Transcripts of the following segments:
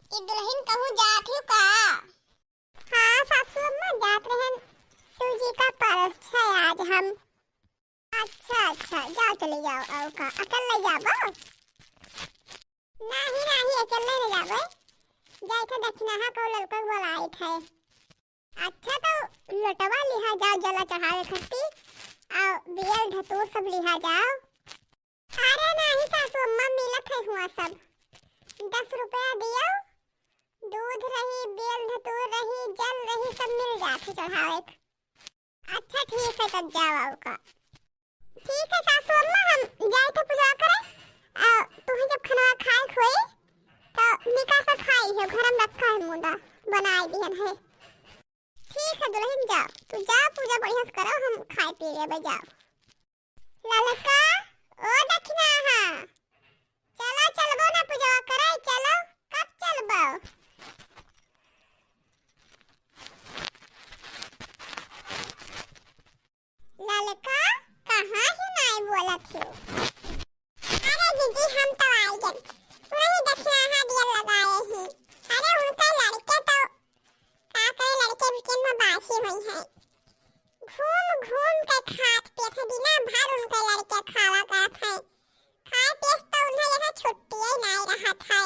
ई दुल्हन कहूँ जात हूँ का? हाँ सासू अम्मा जात रहन। सूजी का परस है आज हम। अच्छा जाओ चले जाओ। आओ का अकेले जाबो? नहीं नहीं अकेले नहीं जाबो। जाई थे दक्षिणाहा को लड़का बोलाई थे। अच्छा तो लटवा लिहा जाओ जला चढ़ावे खट्टी और बियल धतूर सब लिहा जाओ। अरे नहीं सासू अम्मा मिलत है हुआ सब 10 रुपया दियो। दूध रही बेल धतूर रही जल रही सब मिल जाती चढ़ावे। अच्छा ठीक है तब जाओ आओ का। ठीक है सासू अम्मा हम जाए थे पूजा करे। तुम्हें जब खाना खाए खोए तो निकाह का खाई है घर में रखा है मुंडा बनाई दिहन है। ठीक है दुल्हन जाओ तू जा पूजा बढ़िया से करो हम खाए पी ले जाओ। ललका ओ दक्षिणाहा चलो चलबो ना पूजा करे चलो कब चलबो? ललका कहाँ ही नहीं बोलत हो? अरे दीदी हम तो आई गए वही दक्षिणाहा दिया लगाए हैं। अरे उनका लड़के तो का करे लड़के बिकेन में बासी हुई है। घूम घूम के खात पियत है बिना भर उनके लड़के खावा करत है। खाए पियत तो उन्हें यहाँ छुट्टी ही नहीं रहत है।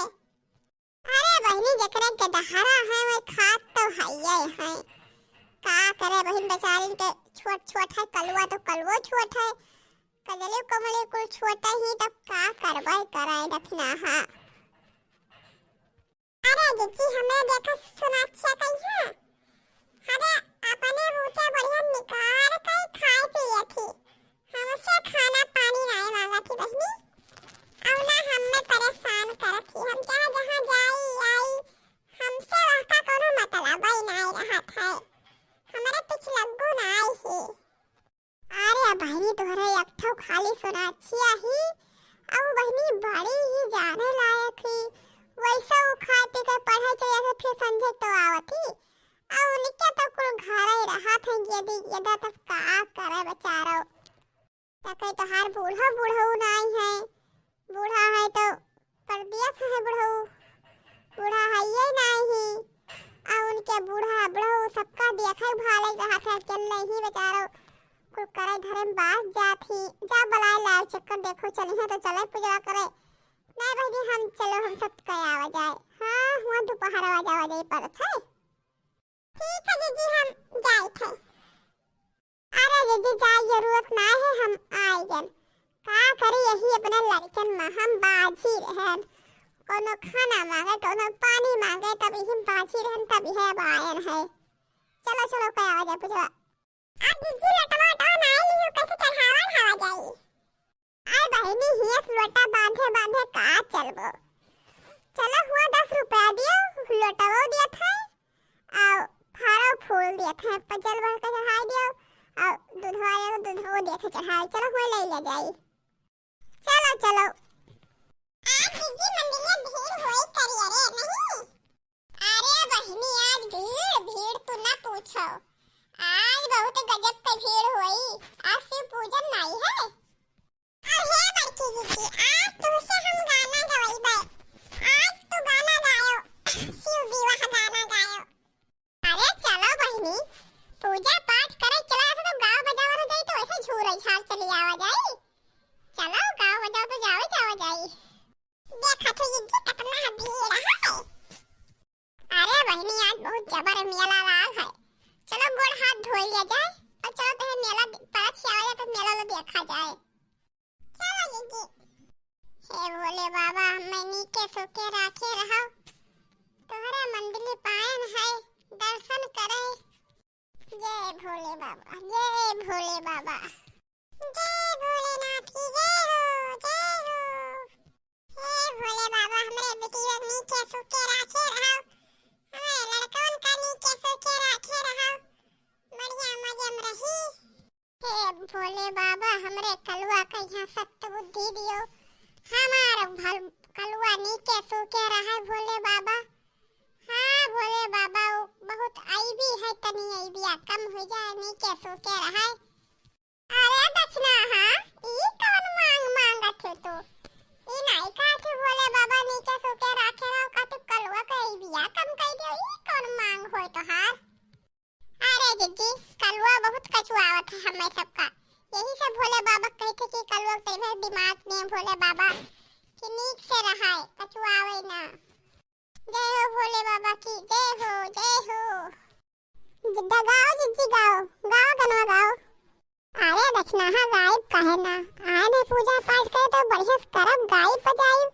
अरे बहनी जकरे के दहारा है वो खात तो है का करे बहन बेचारी के छोट है कलवा तो कलवो छोट है कजले कमले को छोटा ही तब का करवाई कराए दक्षिणाहा। अरे दीदी हमें देखा सुना अच्छा कहीं है। अरे अपने बूटे बढ़िया निकाल के खाए पिए थी हमसे खाना पानी नहीं मांगा थी बहनी और ना हमें परेशान कर थी। हम जहाँ जाई आई हमसे वहाँ कोनो मतलब ही नहीं रहा था। हमारे पीछे लगो ना आई ही। अरे बहनी तुम्हारे एक ठो खाली सुना अच्छी ही और बहनी बड़ी ही जाने लायक ही। वैसा वो खाए पी कर पढ़ाई चाहिए फिर समझे तो आवती और उनके तो कुल घर ही रहा था यदि यदा तब का करे बेचारो। तके तो हर बूढ़ा बूढ़ऊ नहीं है। बूढ़ा है तो परदेश है बूढ़ऊ बूढ़ा है ये नहीं और उनके बूढ़ा बूढ़ऊ सबका देखा भाले रहा था चल नहीं बेचारो कुल करे धरे बास जाती जा बुलाए लाओ चक्कर देखो चली है तो चले पूजा करे। नहीं बहनी हम चलो हम सब कह आवा जाए। हाँ हुआ दोपहर आवा जाए पर है। ठीक है दीदी हम जाए थे। अरे दीदी जाए जरूरत ना है हम आए गए का करी यही अपने लड़कन में हम बाजी रहन कोनो खाना मांगे कोनो पानी मांगे तभी हम बाजी रहन तभी है बायन है। चलो चलो कह आवा जाए पूजा। अब दीदी लटवा नहीं लियो कैसे चढ़ावा हवा जाई। आय बहनी हियस लोटा बांधे बांधे का चलबो। चलो हुआ 10 रुपया दियो लोटवो दिया था और फारो फूल दिया था पजल भर के चढ़ाई दियो और दूधवा दूधवो दिया था चढ़ाई। चलो हुआ ले ले जाई। चलो चलो आज दीदी मंदिर में भीड़ होई करी अरे नहीं। अरे बहनी आज भीड़ तू ना पूछो आज बहुत गजब की भीड़ हुई। आज शिव पूजन नहीं है। अरे बड़की दीदी आज तुमसे हम गाना गवाई आज तू गाना गायो शिव विवाह गाना गायो। अरे चलो बहनी पूजा पाठ करे चला तो गाँव बजावा जाई तो ऐसे झूरे झाड़ चली आवा जाई। चलो गाँव बजाओ तो जाओ जाई। देखा तो दीदी कितना भीड़ है। अरे बहनी आज बहुत जबर मेला लाल है। चलो गोड़ हाथ धो लिया जाए और चलो तो मेला परत से आया तो मेला लो देखा जाए। चलो दीदी। हे भोले बाबा हमें नीके सोके राखे रहो तुम्हारे मंदिर पायन है दर्शन करे। जय भोले बाबा जय भोले बाबा जय भोलेनाथ की जय हो जय हो। हे भोले बाबा हमारे बेटी नीके सोके राखे रहो हमारे लड़कन का नीचे सोके राखे रहो बढ़िया मजे में रही। हे भोले बाबा हमरे कलवा का यहाँ सत्य बुद्धि दियो हमारा कलवा नीचे सोके रहा भोले बाबा। हाँ भोले बाबा बहुत आईबी है तनी आईबिया कम हो जाए नीचे सोके रहा। अरे दक्षिणाहा ई कौन मांगत है तू ई नहीं का भोले बाबा नीचे सोके राखे रहो का तू कलवा का दुख है हमें सबका। यही सब भोले बाबा कहते कि कल वक्त तेरे दिमाग में भोले बाबा कि नीक से रहाय कछु आवे ना। जय हो भोले बाबा की जय हो जय हो। जिद्दा गाओ जिद्दी गाओ गाओ गनवा गाओ। अरे दक्षिणा हा गायब काहे ना आए ने पूजा पाठ करे तो बढ़िया से करब गायब बजाई।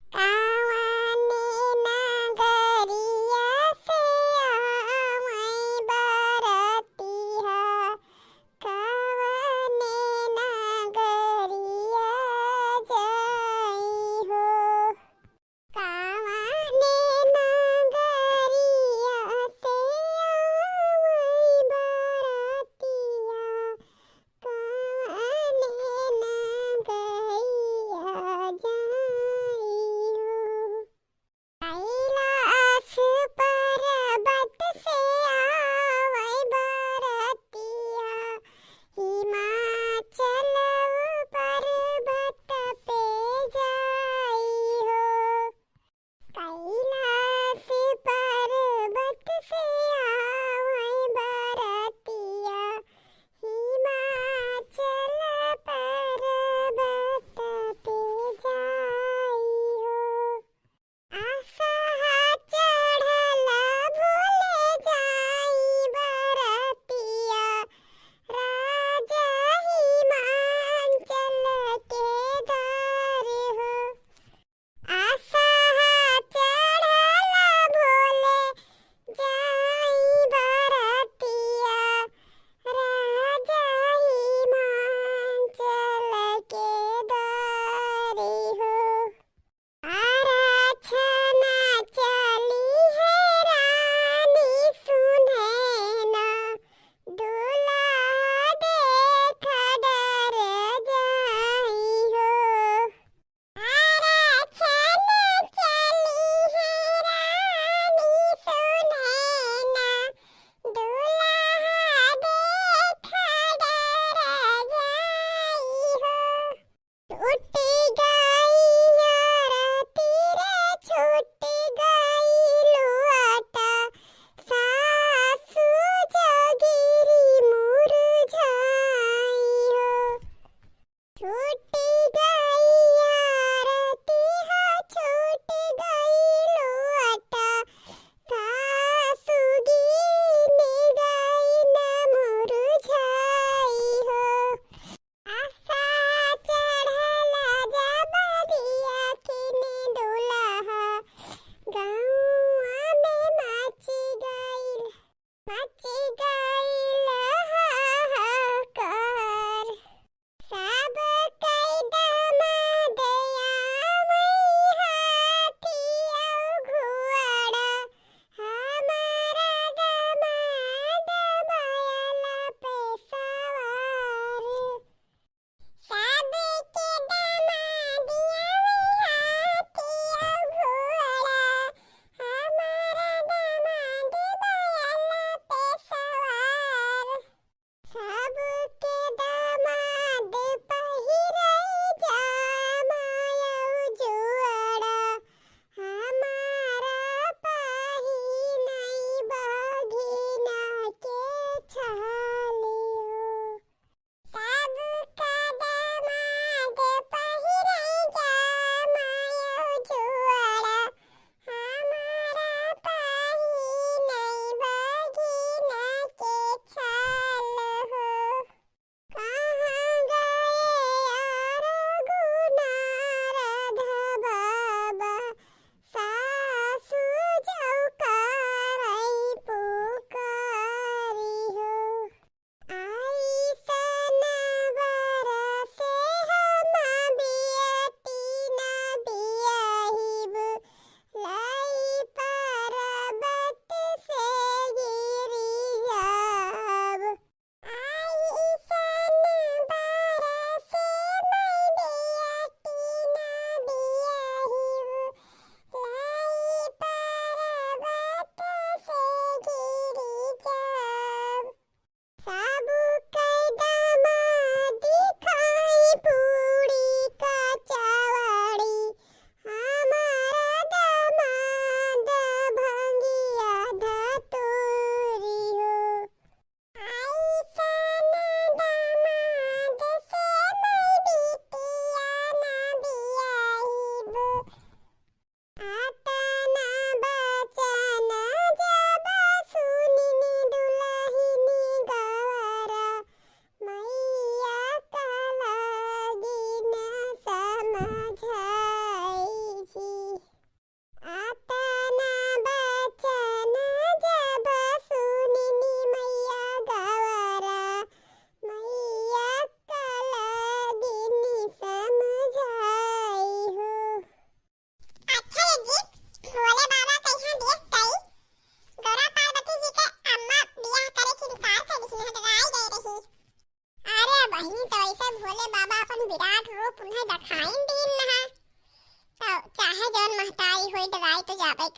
कावाने नगरिया से आमई बरतिहा कावाने नगरिया जाई हो। कावाने नगरिया से आमई बरतिया कावाने नगरिया जाई हो।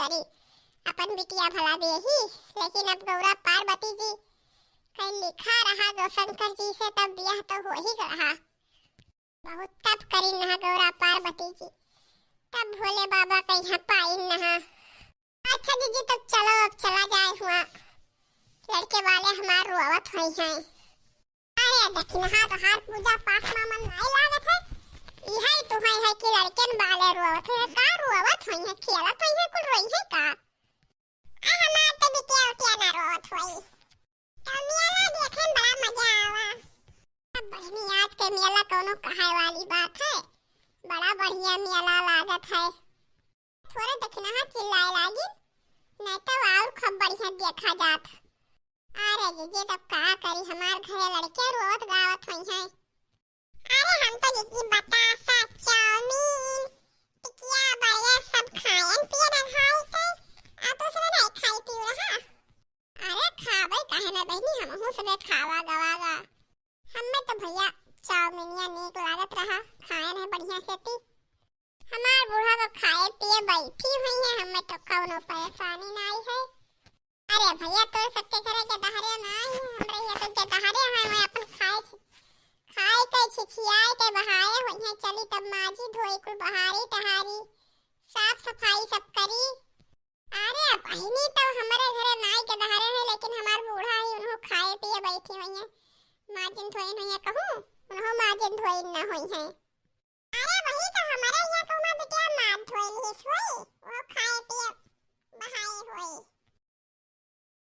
करी अपन बिटिया भला बेही, लेकिन अब गौरा पार्वती जी कहीं लिखा रहा गौ शंकर जी से तब ब्याह तो हो ही रहा। बहुत तप करी नहा गौरा पार्वती जी, तब भोले बाबा कहीं पाई नहा। अच्छा दीदी तब चलो अब चला जाए हुआ, लड़के वाले हमार रोवत हुई हैं। अरे दक्षिणा तो हार पूजा पाठ में मन नहीं लागत है, यही तो है कि लड़के वाले रोवत है का रोवत हुई है, खेलत हुई है कुल रोई है का। हमार तो बिटिया उटिया ना रोवत हुई, तो मेला देखे में बड़ा मजा आवा। अब बहनी आज के मेला कोनो कहे वाली बात है, बड़ा बढ़िया मेला लागत है। थोड़ा दक्षिणा चिल्लाए लागी, नहीं तो और खूब बढ़िया देखा जात। अरे जीजी तब का करी, हमार घरे लड़के रोवत गावत हुई हैं। अरे हम तो जीजी बतासा चाउमीन टिकिया बर्गर सब खाएन पिए रहा है, आ तो सब नहीं खाई पी रहा। अरे खावे काहे ना बहनी, हमहु सबे खावा गवागा। हमें तो भैया चाउमीनिया नीक लागत रहा, खाए है बढ़िया से ती। हमार बूढ़ा को खाए पिए बैठी हुई है, हमें तो कौनो परेशानी नहीं है। अरे भैया तो सबके घरे के दहरे नहीं, हमरे यहाँ तो के दहरे हैं, मैं अपन खाए के छिछियाए के बहाए हुई है। चली तब माजी धोई कुल बहारी टहारी साफ सफाई सब करी। अरे बहनी तो हमारे घरे नाई के दहरे है, लेकिन हमार बूढ़ा ही उन्हों खाए पिए बैठी हुई है। माजिन धोई नहीं है कहूँ, उन्हों माजिन धोई न हुई है। अरे वही तो हमारे यहाँ तो मां बिटिया मां धोई नहीं हुई, वो खाए पिए बहाए हुई।